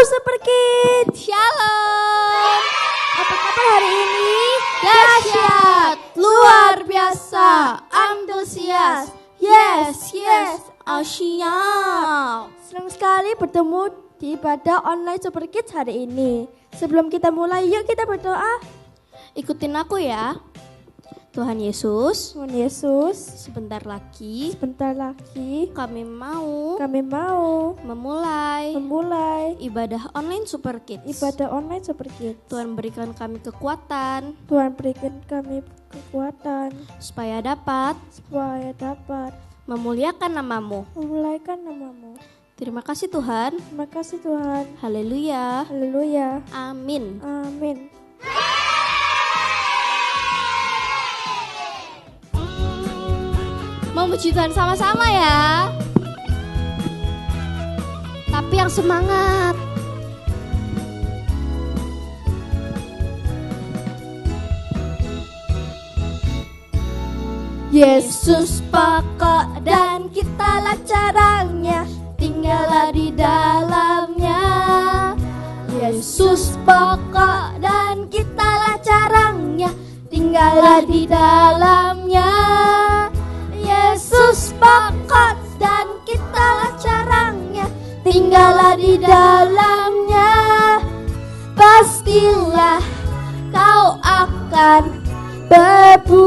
Super Kids. Shalom. Apa kabar hari ini? Dahsyat, luar biasa, antusias. Yes, siap. Senang sekali bertemu di ibadah online Super Kids hari ini. Sebelum kita mulai, yuk kita berdoa. Ikutin aku ya. Tuhan Yesus, sebentar lagi kami mau memulai ibadah online Super Kids. Tuhan berikan kami kekuatan supaya dapat memuliakan namamu. Terima kasih Tuhan. Haleluya. Amin. Memuji Tuhan sama-sama ya. Tapi yang semangat. Yesus pokok dan kitalah caranya, tinggallah di dalamnya. Yesus pokok dan kitalah caranya, tinggallah di dalamnya. Yesus pokok dan kitalah caranya, tinggallah di dalamnya. Pastilah kau akan berbuah.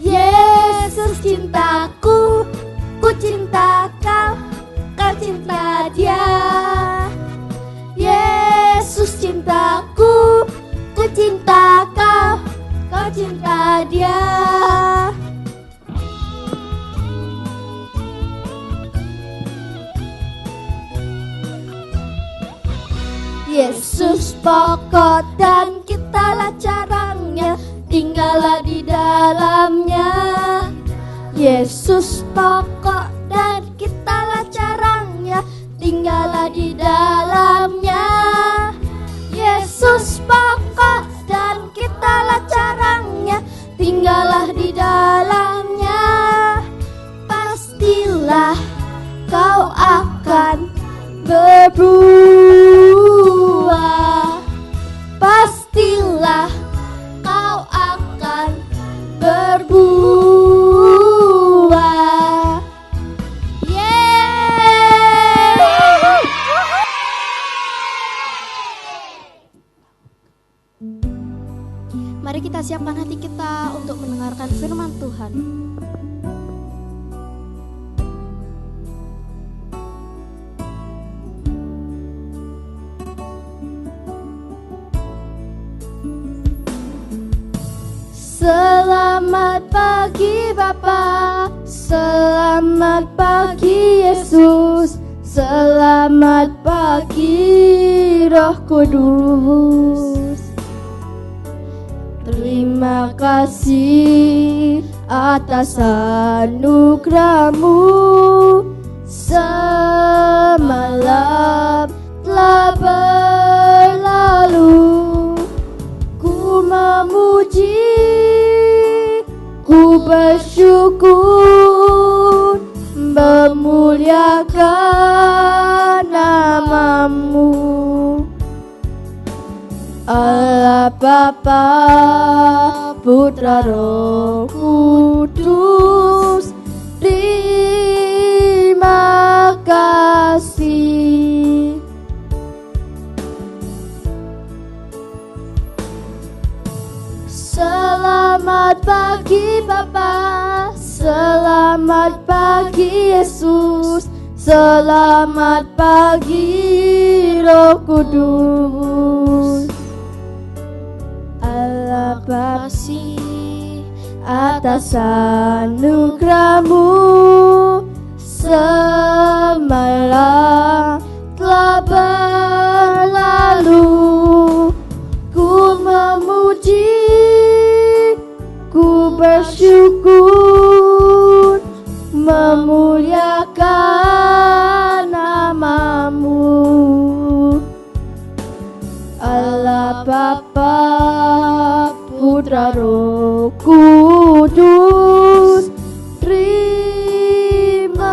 Yesus cintaku, ku cinta kau, kau cinta dia. Yesus cintaku, ku cinta kau, kau cinta dia. Yesus pokok dan kitalah caranya, tinggallah di dalamnya. Yesus pokok dan kitalah caranya, tinggallah di dalamnya. Yesus pokok dan kitalah caranya, tinggallah di dalamnya. Pastilah kau akan berbuah. Pastilah kau akan berbuah. Mari kita siapkan hati kita untuk mendengarkan firman Tuhan. Selamat pagi Bapa, selamat pagi Yesus, selamat pagi Roh Kudus. Terima kasih atas anugerah-Mu, semalam telah berlalu. Ku memuji, ku bersyukur, memuliakan nama-Mu. Allah Bapa, Putra, Roh Kudus, terima kasih. Selamat pagi Bapa, selamat pagi Yesus, selamat pagi Roh Kudus. Allah Bapa atas anugerah-Mu, semalam telah berlalu. Ku memuji, ku bersyukur, memuliakan nama-Mu. Allah Bapa, Putra, Roh Kudus, terima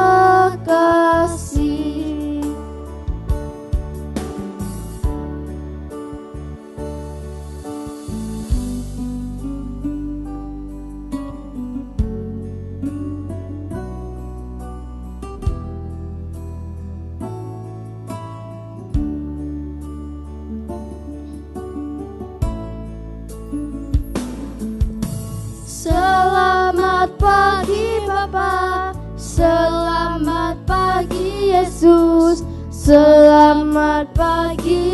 Yesus. Selamat pagi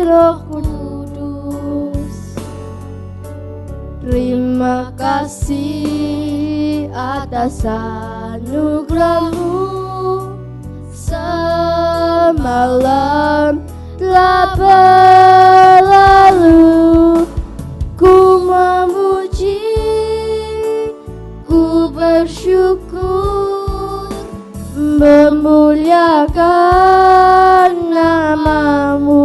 Roh Kudus. Terima kasih atas anugerah-Mu. Semalam telah berlalu, ku memuji, ku bersyukur, memuliakan nama-Mu.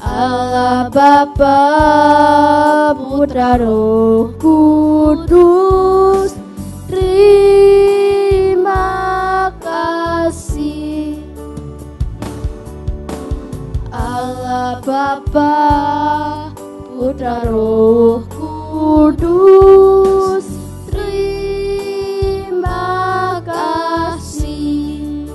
Allah Bapa, Putra, Roh Kudus, terima kasih. Allah Bapa, Putra, Roh Kudus, terima kasih.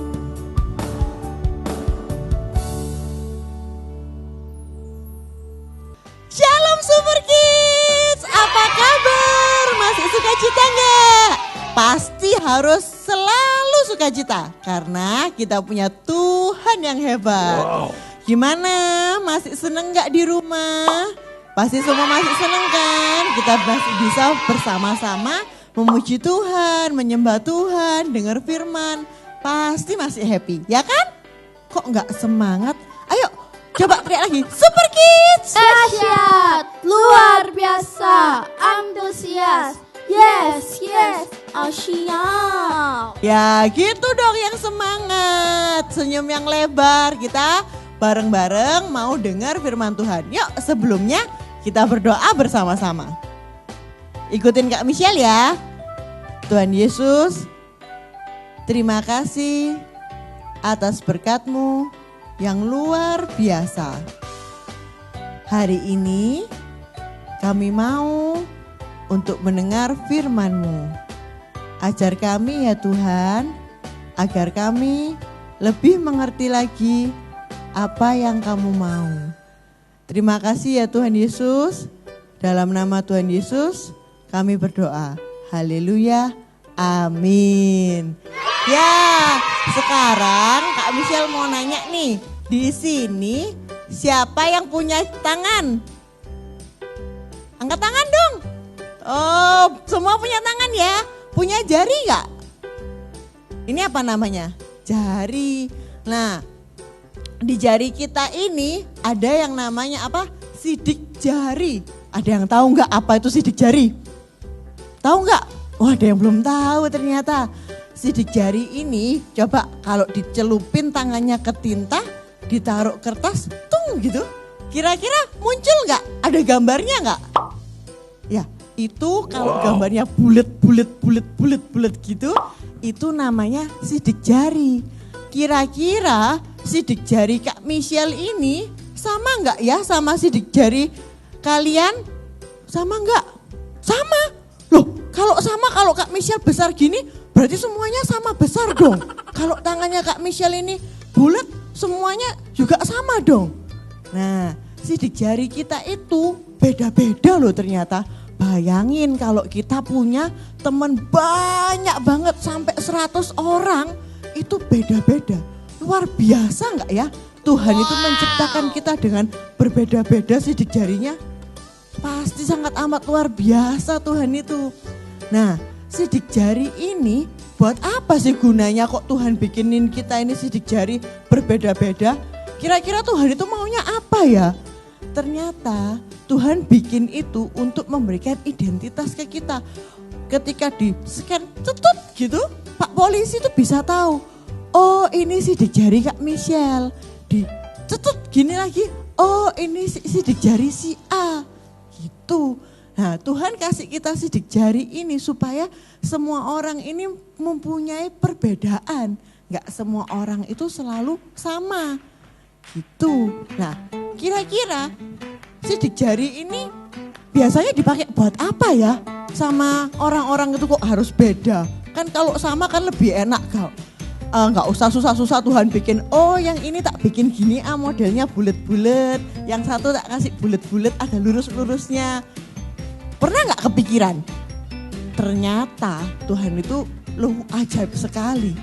Shalom Super Kids, apa kabar? Masih sukacita nggak? Pasti harus selalu sukacita karena kita punya Tuhan yang hebat. Gimana? Masih seneng nggak di rumah? Pasti semua masih seneng kan? Kita masih bisa bersama-sama memuji Tuhan, menyembah Tuhan, dengar firman. Pasti masih happy, ya kan? Kok nggak semangat? Ayo coba teriak lagi, Super Kids! Dahsyat, luar biasa, antusias. Yes, yes, siap. Ya gitu dong yang semangat, senyum yang lebar. Kita bareng-bareng mau dengar firman Tuhan. Yuk sebelumnya kita berdoa bersama-sama. Ikutin Kak Michelle ya. Tuhan Yesus, terima kasih atas berkat-Mu yang luar biasa. Hari ini kami mau untuk mendengar firman-Mu. Ajar kami ya Tuhan, agar kami lebih mengerti lagi apa yang Kamu mau. Terima kasih ya Tuhan Yesus. Dalam nama Tuhan Yesus kami berdoa. Haleluya, amin. Ya, sekarang Kak Michelle mau nanya nih, di sini siapa yang punya tangan? Angkat tangan dong. Oh, semua punya tangan ya? Punya jari gak? Ini apa namanya? Jari. Nah, di jari kita ini ada yang namanya apa? Sidik jari. Ada yang tahu nggak apa itu sidik jari? Tahu nggak? Wah, ada yang belum tahu ternyata. Sidik jari ini coba kalau dicelupin tangannya ke tinta, ditaruh kertas, tung gitu. Kira-kira muncul nggak? Ada gambarnya nggak? Ya, itu kalau gambarnya bulet gitu, itu namanya sidik jari. Kira-kira sidik jari Kak Michelle ini sama nggak ya sama sidik jari kalian? Sama nggak? Sama. Loh, kalau sama, kalau Kak Michelle besar gini, berarti semuanya sama besar dong. Kalau tangannya Kak Michelle ini bulat, semuanya juga sama dong. Nah, sidik jari kita itu beda-beda loh ternyata. Bayangin kalau kita punya teman banyak banget sampai 100 orang, itu beda-beda. Luar biasa enggak ya? Tuhan itu menciptakan kita dengan berbeda-beda sidik jarinya. Pasti sangat amat luar biasa Tuhan itu. Nah, sidik jari ini buat apa sih gunanya kok Tuhan bikinin kita ini sidik jari berbeda-beda? Kira-kira Tuhan itu maunya apa ya? Ternyata Tuhan bikin itu untuk memberikan identitas ke kita. Ketika di scan cetut gitu, Pak polisi itu bisa tahu. Oh, ini sidik jari Kak Michelle. Di cetut gini lagi. Oh, ini sidik jari si A. Gitu. Nah, Tuhan kasih kita sidik jari ini supaya semua orang ini mempunyai perbedaan. Enggak semua orang itu selalu sama. Gitu. Nah, kira-kira sidik jari ini biasanya dipakai buat apa ya? Sama orang-orang itu kok harus beda? Kan kalau sama kan lebih enak kau. Nggak usah susah-susah Tuhan bikin, oh yang ini tak bikin gini modelnya bulet-bulet, yang satu tak kasih bulet-bulet ada lurus-lurusnya. Pernah nggak kepikiran? Ternyata Tuhan itu ajaib sekali.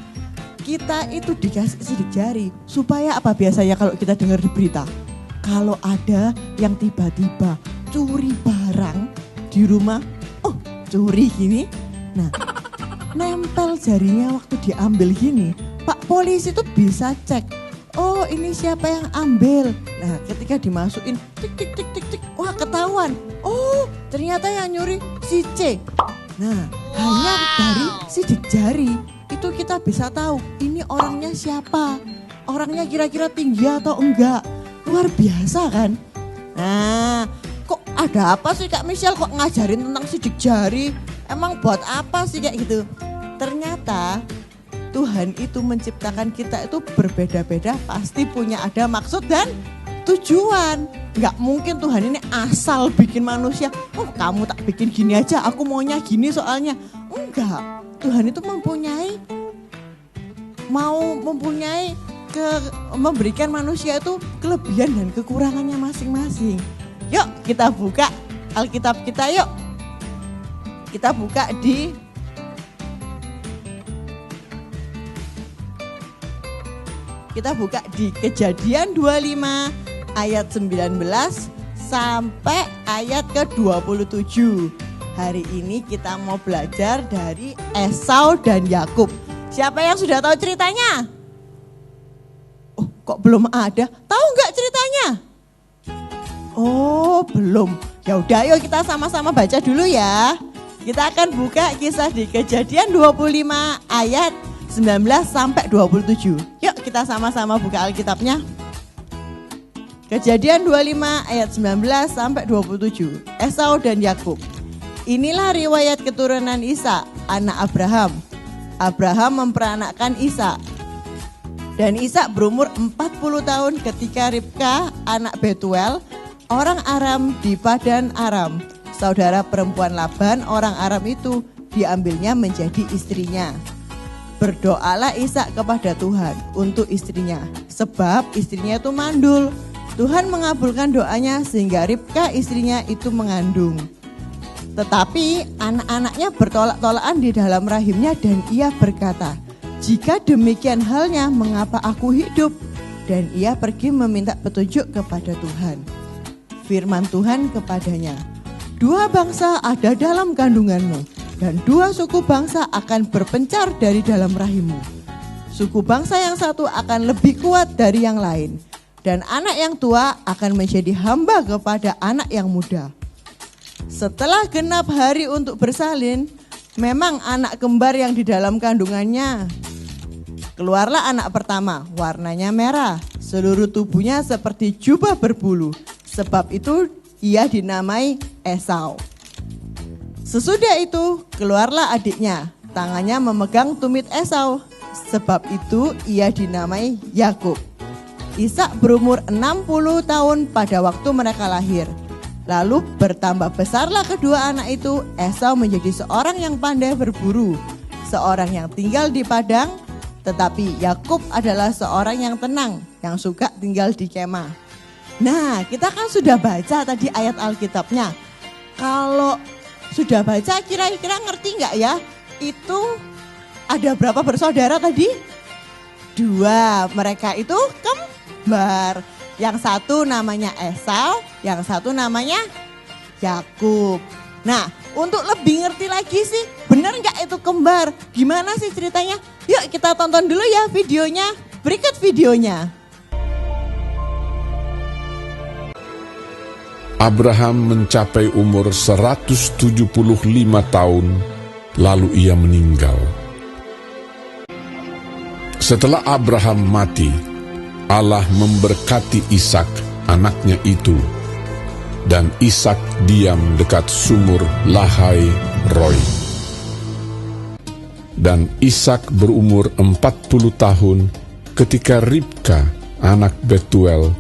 kita itu dikasih sidik jari. Supaya apa biasanya kalau kita dengar di berita? Kalau ada yang tiba-tiba curi barang di rumah, curi gini. Nah, nempel jarinya waktu diambil gini. Pak polisi tuh bisa cek. Oh, ini siapa yang ambil? Nah, ketika dimasukin tik tik tik tik tik, wah ketahuan. Oh, ternyata yang nyuri si C. Nah, hanya dari sidik jari itu kita bisa tahu ini orangnya siapa. Orangnya kira-kira tinggi atau enggak. Luar biasa kan? Nah, kok ada apa sih Kak Michelle kok ngajarin tentang sidik jari? Emang buat apa sih kayak gitu? Ternyata Tuhan itu menciptakan kita itu berbeda-beda, pasti punya ada maksud dan tujuan. Nggak mungkin Tuhan ini asal bikin manusia, kamu tak bikin gini aja, aku maunya gini soalnya. Enggak, Tuhan itu memberikan manusia itu kelebihan dan kekurangannya masing-masing. Yuk kita buka Alkitab kita yuk. Kita buka di Kejadian 25 ayat 19 sampai ayat ke-27. Hari ini kita mau belajar dari Esau dan Yakub. Siapa yang sudah tahu ceritanya? Oh, kok belum ada? Tahu nggak ceritanya? Oh, belum. Ya udah, yuk kita sama-sama baca dulu ya. Kita akan buka kisah di Kejadian 25 ayat 19 sampai 27. Yuk kita sama-sama buka Alkitabnya. Kejadian 25 ayat 19 sampai 27. Esau dan Yakub. Inilah riwayat keturunan Ishak, anak Abraham. Abraham memperanakkan Ishak. Dan Ishak berumur 40 tahun ketika Ribka, anak Betuel, orang Aram di Padan Aram, saudara perempuan Laban orang Aram itu, diambilnya menjadi istrinya. Berdoalah Ishak kepada Tuhan untuk istrinya, sebab istrinya itu mandul. Tuhan mengabulkan doanya sehingga Ribka istrinya itu mengandung. Tetapi anak-anaknya bertolak-tolakan di dalam rahimnya dan ia berkata, jika demikian halnya mengapa aku hidup? Dan ia pergi meminta petunjuk kepada Tuhan. Firman Tuhan kepadanya, 2 bangsa ada dalam kandunganmu. Dan 2 suku bangsa akan berpencar dari dalam rahimmu. Suku bangsa yang satu akan lebih kuat dari yang lain. Dan anak yang tua akan menjadi hamba kepada anak yang muda. Setelah genap hari untuk bersalin, memang anak kembar yang di dalam kandungannya. Keluarlah anak pertama, warnanya merah. Seluruh tubuhnya seperti jubah berbulu. Sebab itu ia dinamai Esau. Sesudah itu keluarlah adiknya, tangannya memegang tumit Esau, sebab itu ia dinamai Yakub. Ishak berumur 60 tahun pada waktu mereka lahir. Lalu bertambah besarlah kedua anak itu, Esau menjadi seorang yang pandai berburu, seorang yang tinggal di padang, tetapi Yakub adalah seorang yang tenang, yang suka tinggal di kemah. Nah, kita kan sudah baca tadi ayat Alkitabnya. Kalau sudah baca kira-kira ngerti nggak ya? Itu ada berapa bersaudara tadi? 2, mereka itu kembar. Yang satu namanya Esau, yang satu namanya Yakub. Nah, untuk lebih ngerti lagi sih, benar nggak itu kembar? Gimana sih ceritanya? Yuk kita tonton dulu ya videonya. Berikut videonya. Abraham mencapai umur 175 tahun, lalu ia meninggal. Setelah Abraham mati, Allah memberkati Ishak, anaknya itu, dan Ishak diam dekat sumur Lahai Roi. Dan Ishak berumur 40 tahun ketika Ribka, anak Betuel,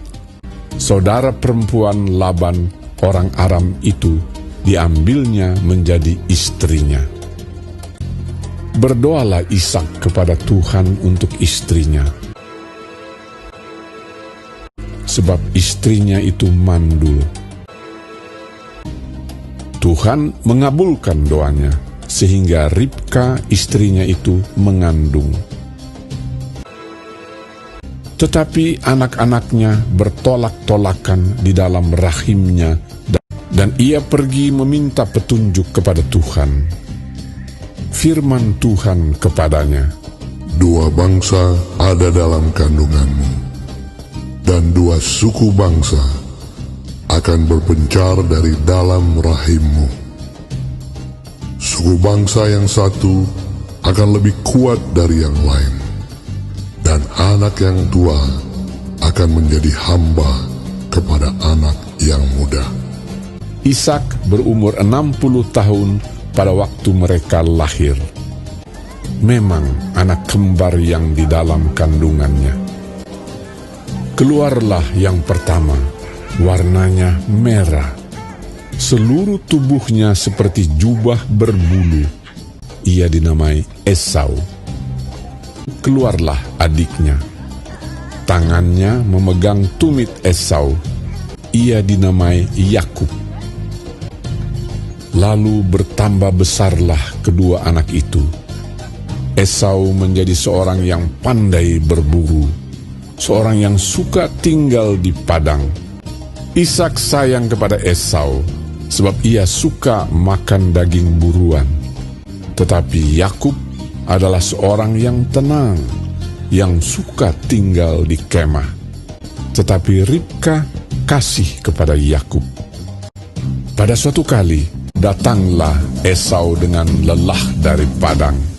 saudara perempuan Laban orang Aram itu, diambilnya menjadi istrinya. Berdoalah Ishak kepada Tuhan untuk istrinya, sebab istrinya itu mandul. Tuhan mengabulkan doanya, sehingga Ribka istrinya itu mengandung. Tetapi anak-anaknya bertolak-tolakan di dalam rahimnya, dan ia pergi meminta petunjuk kepada Tuhan. Firman Tuhan kepadanya, Dua bangsa ada dalam kandunganmu, dan dua suku bangsa akan berpencar dari dalam rahimmu. Suku bangsa yang satu akan lebih kuat dari yang lain, dan anak yang tua akan menjadi hamba kepada anak yang muda. Ishak berumur 60 tahun pada waktu mereka lahir. Memang anak kembar yang di dalam kandungannya. Keluarlah yang pertama, warnanya merah. Seluruh tubuhnya seperti jubah berbulu. Ia dinamai Esau. Keluarlah adiknya. Tangannya memegang tumit Esau. Ia dinamai Yakub. Lalu bertambah besarlah kedua anak itu. Esau menjadi seorang yang pandai berburu, seorang yang suka tinggal di padang. Ishak sayang kepada Esau, sebab ia suka makan daging buruan. Tetapi Yakub adalah seorang yang tenang, yang suka tinggal di kemah. Tetapi Ribka kasih kepada Yakub. Pada suatu kali, datanglah Esau dengan lelah dari padang.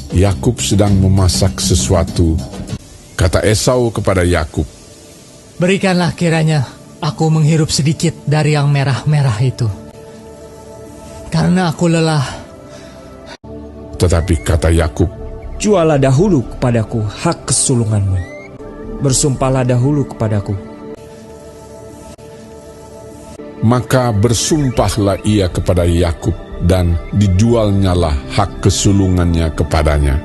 Yakub sedang memasak sesuatu. Kata Esau kepada Yakub, "Berikanlah kiranya aku menghirup sedikit dari yang merah-merah itu, karena aku lelah." Tetapi kata Yakub, "Jualah dahulu kepadaku hak kesulunganmu. Bersumpahlah dahulu kepadaku." Maka bersumpahlah ia kepada Yakub, dan dijualnyalah hak kesulungannya kepadanya.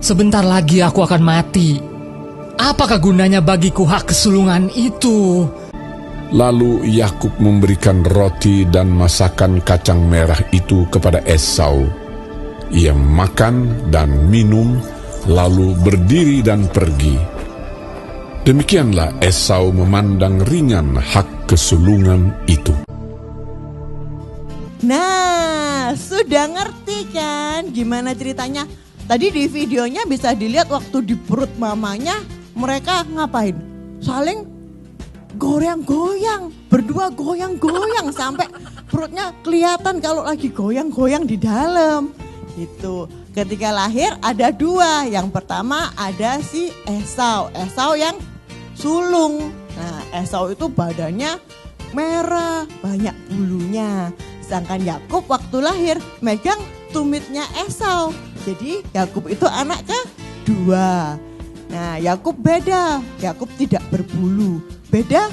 "Sebentar lagi aku akan mati. Apakah gunanya bagiku hak kesulungan itu?" Lalu Yakub memberikan roti dan masakan kacang merah itu kepada Esau. Ia makan dan minum, lalu berdiri dan pergi. Demikianlah Esau memandang ringan hak kesulungan itu. Nah, sudah ngerti kan gimana ceritanya? Tadi di videonya bisa dilihat waktu di perut mamanya mereka ngapain? Saling goyang-goyang, berdua goyang-goyang sampai perutnya kelihatan kalau lagi goyang-goyang di dalam. Gitu. Ketika lahir ada dua. Yang pertama ada si Esau. Esau yang sulung. Nah, Esau itu badannya merah, banyak bulunya. Sedangkan Yakub waktu lahir megang tumitnya Esau. Jadi Yakub itu anak kedua. Nah, Yakub beda. Yakub tidak berbulu. Beda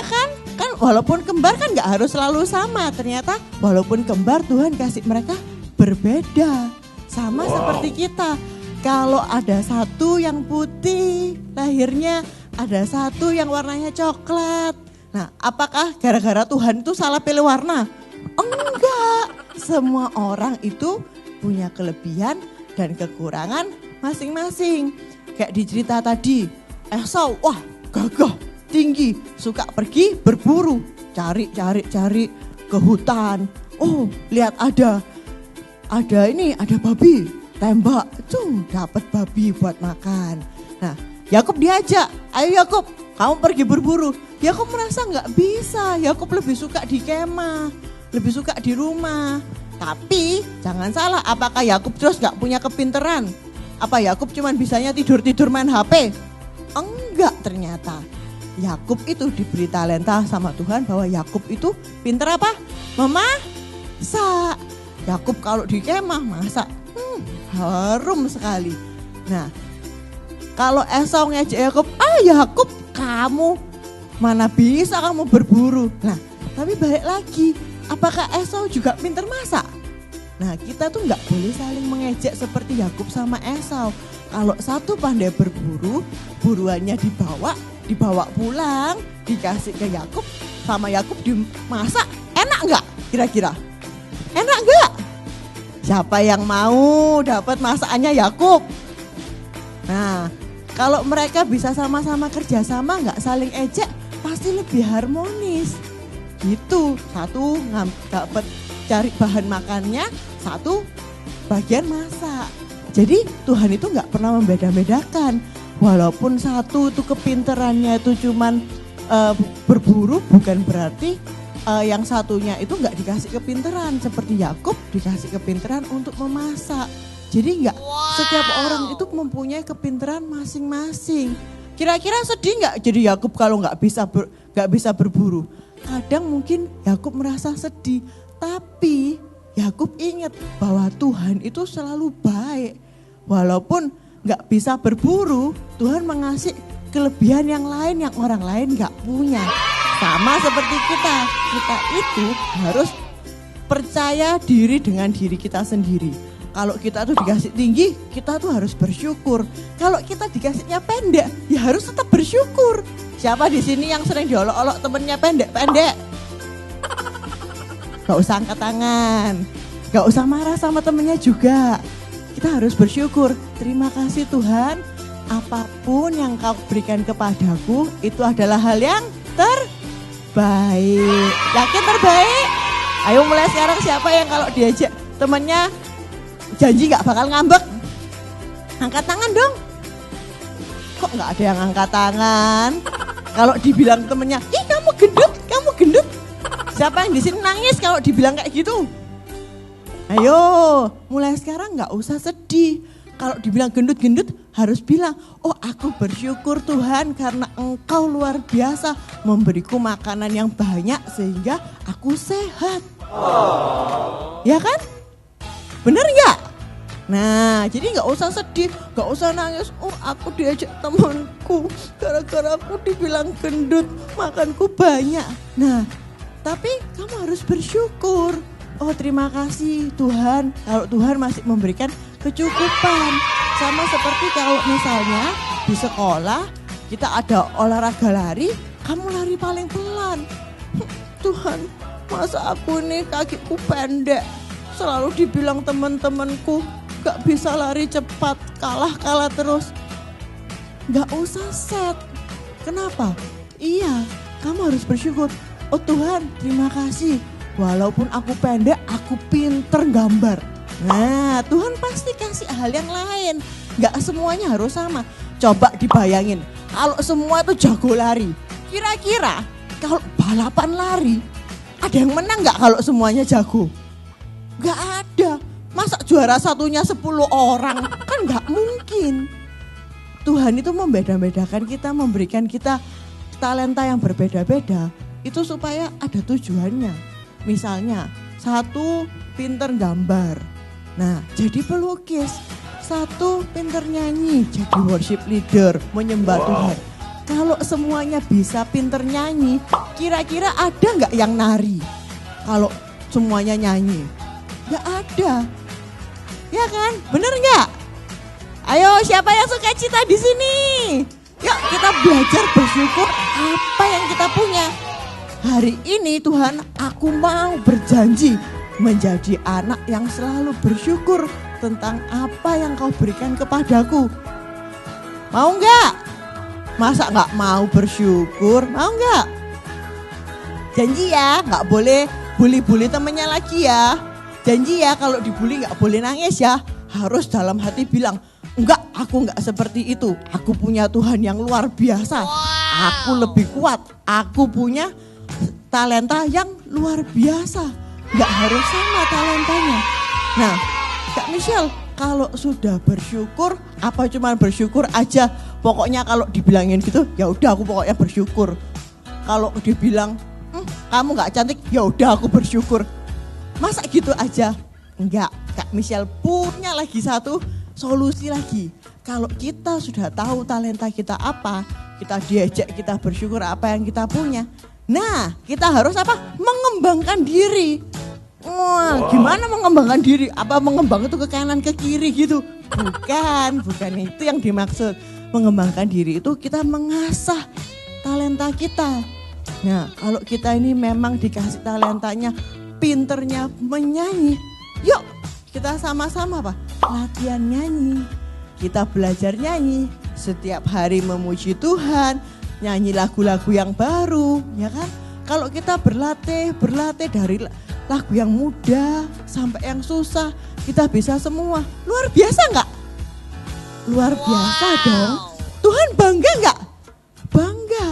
kan? Kan walaupun kembar kan gak harus selalu sama. Ternyata walaupun kembar Tuhan kasih mereka berbeda. Sama seperti kita. Kalau ada satu yang putih lahirnya, ada satu yang warnanya coklat. Nah, apakah gara-gara Tuhan itu salah pilih warna? Enggak. Semua orang itu punya kelebihan dan kekurangan masing-masing. Kayak di cerita tadi, Esau, wah gagah, tinggi, suka pergi berburu, cari ke hutan. Oh, lihat ada babi, tembak, dapat babi buat makan. Nah, Yakub diajak, ayo Yakub, kamu pergi berburu. Yakub merasa nggak bisa, Yakub lebih suka di kemah, lebih suka di rumah. Tapi jangan salah, apakah Yakub terus nggak punya kepinteran? Apa Yakub cuman bisanya tidur-tidur main HP? Enggak ternyata. Yakub itu diberi talenta sama Tuhan bahwa Yakub itu pinter apa? Memasak. Yakub kalau di kemah masak, harum sekali. Nah, kalau Esau ngejek Yakub, Yakub kamu mana bisa kamu berburu. Nah, tapi balik lagi, apakah Esau juga pinter masak? Nah, kita tuh nggak boleh saling mengejek seperti Yakub sama Esau. Kalau satu pandai berburu, buruannya dibawa pulang, dikasih ke Yakub, sama Yakub dimasak, enak nggak kira-kira? Enak nggak? Siapa yang mau dapat masakannya Yakub? Nah, Kalau mereka bisa sama-sama kerjasama, nggak saling ejek, pasti lebih harmonis. Gitu, satu dapat cari bahan makannya, satu bagian masak. Jadi Tuhan itu nggak pernah membeda-bedakan. Walaupun satu itu kepinterannya itu cuman berburu, bukan berarti yang satunya itu nggak dikasih kepinteran. Seperti Yakub dikasih kepinteran untuk memasak. Jadi nggak setiap orang itu mempunyai kepintaran masing-masing. Kira-kira sedih nggak jadi Yakub kalau nggak bisa berburu? Kadang mungkin Yakub merasa sedih, tapi Yakub ingat bahwa Tuhan itu selalu baik. Walaupun nggak bisa berburu, Tuhan mengasih kelebihan yang lain yang orang lain nggak punya. Sama seperti kita itu harus percaya diri dengan diri kita sendiri. Kalau kita tuh dikasih tinggi, kita tuh harus bersyukur. Kalau kita dikasihnya pendek, ya harus tetap bersyukur. Siapa di sini yang sering diolok-olok temennya pendek-pendek? Gak usah angkat tangan, gak usah marah sama temennya juga. Kita harus bersyukur. Terima kasih Tuhan, apapun yang kau berikan kepadaku, itu adalah hal yang terbaik. Yakin terbaik? Ayo mulai sekarang siapa yang kalau diajak temennya janji gak bakal ngambek? Angkat tangan dong. Kok gak ada yang angkat tangan? Kalau dibilang temennya, ih kamu gendut. Siapa yang di sini nangis kalau dibilang kayak gitu? Ayo, mulai sekarang gak usah sedih. Kalau dibilang gendut-gendut harus bilang, oh aku bersyukur Tuhan karena Engkau luar biasa memberiku makanan yang banyak sehingga aku sehat. Ya kan? Bener gak? Nah, jadi gak usah sedih, gak usah nangis. Oh aku diajak temanku, gara-gara aku dibilang gendut, makanku banyak. Nah, tapi kamu harus bersyukur. Oh terima kasih Tuhan, kalau Tuhan masih memberikan kecukupan. Sama seperti kalau misalnya di sekolah kita ada olahraga lari, kamu lari paling pelan. Tuhan, masa aku nih kakiku pendek. Selalu dibilang teman-temanku gak bisa lari cepat, kalah terus. Gak usah set. Kenapa? Iya, kamu harus bersyukur. Oh Tuhan, terima kasih. Walaupun aku pendek, aku pinter gambar. Nah, Tuhan pasti kasih hal yang lain. Gak semuanya harus sama. Coba dibayangin, kalau semua itu jago lari. Kira-kira kalau balapan lari, ada yang menang gak kalau semuanya jago? Gak ada. Masa juara satunya 10 orang? Kan gak mungkin. Tuhan itu membeda-bedakan kita, memberikan kita talenta yang berbeda-beda. Itu supaya ada tujuannya. Misalnya, satu pinter gambar. Nah, jadi pelukis. Satu pinter nyanyi, jadi worship leader, menyembah Tuhan. Kalau semuanya bisa pinter nyanyi, kira-kira ada gak yang nari? Kalau semuanya nyanyi? Gak ada. Ya kan? Bener gak? Ayo siapa yang suka cita di sini? Yuk kita belajar bersyukur apa yang kita punya. Hari ini Tuhan, aku mau berjanji menjadi anak yang selalu bersyukur tentang apa yang kau berikan kepadaku. Mau gak? Masa gak mau bersyukur? Mau gak? Janji ya, gak boleh bully-bully temennya lagi ya. Janji ya, kalau dibully gak boleh nangis ya. Harus dalam hati bilang, enggak, aku enggak seperti itu. Aku punya Tuhan yang luar biasa. Aku lebih kuat. Aku punya talenta yang luar biasa. Enggak harus sama talentanya. Nah, Kak Michelle, kalau sudah bersyukur, apa cuma bersyukur aja? Pokoknya kalau dibilangin gitu, ya udah aku pokoknya bersyukur. Kalau dibilang, kamu enggak cantik, ya udah aku bersyukur. Masa gitu aja? Enggak, Kak Michelle punya lagi satu solusi lagi. Kalau kita sudah tahu talenta kita apa, kita diajak, kita bersyukur apa yang kita punya. Nah, kita harus apa? Mengembangkan diri. Wah, gimana mengembangkan diri? Apa mengembang itu ke kanan ke kiri gitu? Bukan itu yang dimaksud. Mengembangkan diri itu kita mengasah talenta kita. Nah, kalau kita ini memang dikasih talentanya, pinternya menyanyi, yuk kita sama-sama apa? Latihan nyanyi. Kita belajar nyanyi. setiap hari memuji Tuhan, nyanyi lagu-lagu yang baru, ya kan? Kalau kita berlatih dari lagu yang mudah sampai yang susah, kita bisa semua. Luar biasa nggak? Luar biasa dong. Tuhan bangga nggak? Bangga.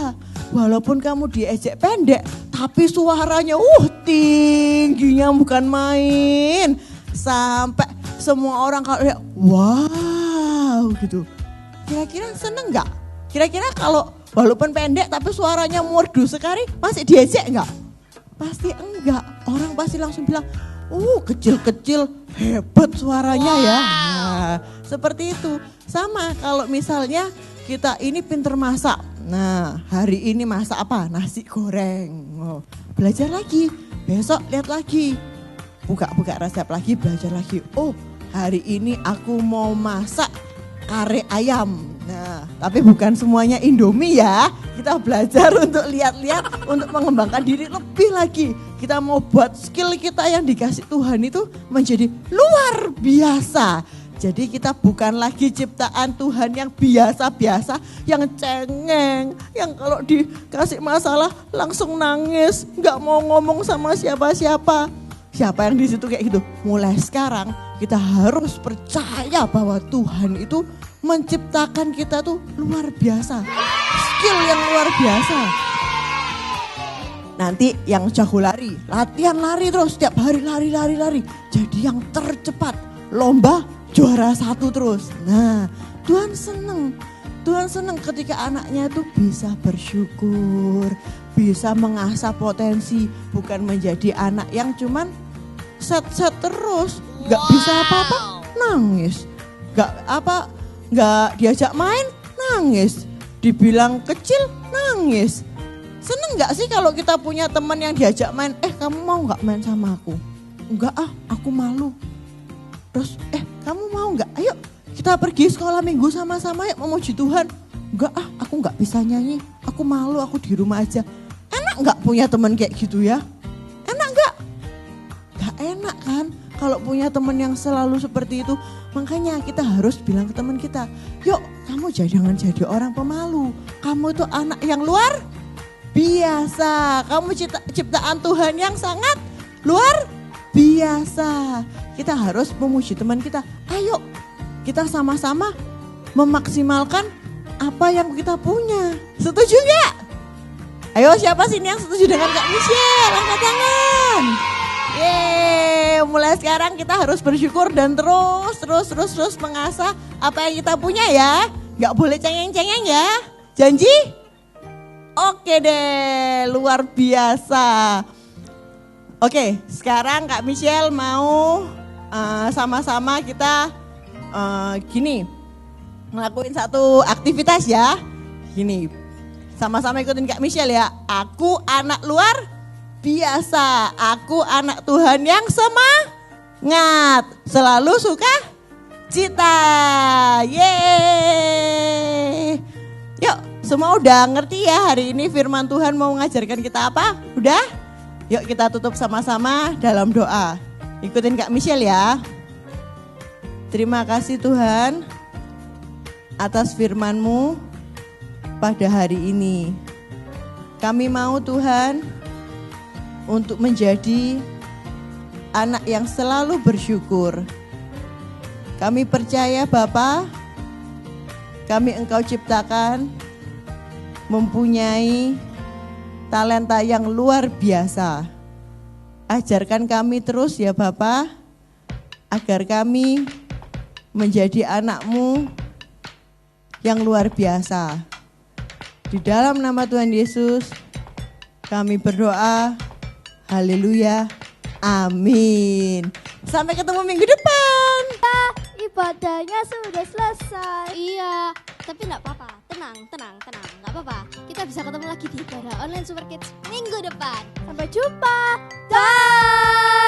Walaupun kamu diejek pendek, tapi suaranya tingginya bukan main. Sampai semua orang kalau lihat, wow gitu. Kira-kira seneng nggak? Kira-kira kalau walaupun pendek tapi suaranya merdu sekali, masih diejek nggak? Pasti enggak. Orang pasti langsung bilang, kecil-kecil hebat suaranya ya. Nah, seperti itu. Sama kalau misalnya kita ini pinter masak. Nah, hari ini masak apa? Nasi goreng. Oh, belajar lagi. Besok lihat lagi. Buka-buka resep lagi, belajar lagi. Oh, hari ini aku mau masak kare ayam. Nah, tapi bukan semuanya Indomie ya. Kita belajar untuk lihat-lihat, untuk mengembangkan diri lebih lagi. Kita mau buat skill kita yang dikasih Tuhan itu menjadi luar biasa. Jadi kita bukan lagi ciptaan Tuhan yang biasa-biasa, yang cengeng, yang kalau dikasih masalah langsung nangis, nggak mau ngomong sama siapa-siapa. Siapa yang di situ kayak gitu? Mulai sekarang kita harus percaya bahwa Tuhan itu menciptakan kita tuh luar biasa. Skill yang luar biasa. Nanti yang jago lari, latihan lari terus setiap hari lari. Jadi yang tercepat, lomba juara 1 terus. Nah, Tuhan seneng. Tuhan seneng ketika anaknya itu bisa bersyukur, bisa mengasah potensi, bukan menjadi anak yang cuman set terus, nggak bisa apa-apa, nangis. Nggak diajak main, nangis. Dibilang kecil, nangis. Seneng nggak sih kalau kita punya teman yang diajak main, kamu mau nggak main sama aku? Enggak aku malu. Terus, kamu mau nggak? Ayo kita pergi sekolah minggu sama-sama yuk memuji Tuhan. Enggak aku nggak bisa nyanyi, aku malu, aku di rumah aja. Enak nggak punya teman kayak gitu ya? Enak nggak? Nggak enak kan? Kalau punya teman yang selalu seperti itu. Makanya kita harus bilang ke teman kita, yuk kamu jangan jadi orang pemalu. Kamu itu anak yang luar biasa. Kamu ciptaan Tuhan yang sangat luar biasa. Kita harus memuji teman kita. Ayo kita sama-sama memaksimalkan apa yang kita punya. Setuju gak? Ayo siapa sini yang setuju dengan Kak Michelle? Angkat tangan. Yeay, mulai sekarang kita harus bersyukur dan terus mengasah apa yang kita punya ya. Gak boleh cengeng-cengeng ya. Janji? Oke deh, luar biasa. Oke, sekarang Kak Michelle mau sama-sama kita ngelakuin satu aktivitas ya. Gini, sama-sama ikutin Kak Michelle ya. Aku anak luar biasa, aku anak Tuhan yang semangat, selalu suka cita. Yeay. Yuk, semua udah ngerti ya hari ini firman Tuhan mau mengajarkan kita apa? Udah? Yuk kita tutup sama-sama dalam doa. Ikutin Kak Michelle ya. Terima kasih Tuhan atas firman-Mu pada hari ini. Kami mau Tuhan untuk menjadi anak yang selalu bersyukur. Kami percaya Bapa, kami Engkau ciptakan mempunyai talenta yang luar biasa. Ajarkan kami terus ya Bapa, agar kami menjadi anak-Mu yang luar biasa. Di dalam nama Tuhan Yesus kami berdoa. Haleluya, amin. Sampai ketemu minggu depan. Ibadahnya sudah selesai. Iya, tapi enggak apa-apa. Tenang. Enggak apa-apa. Kita bisa ketemu lagi di ibadah online Super Kids minggu depan. Sampai jumpa. Bye.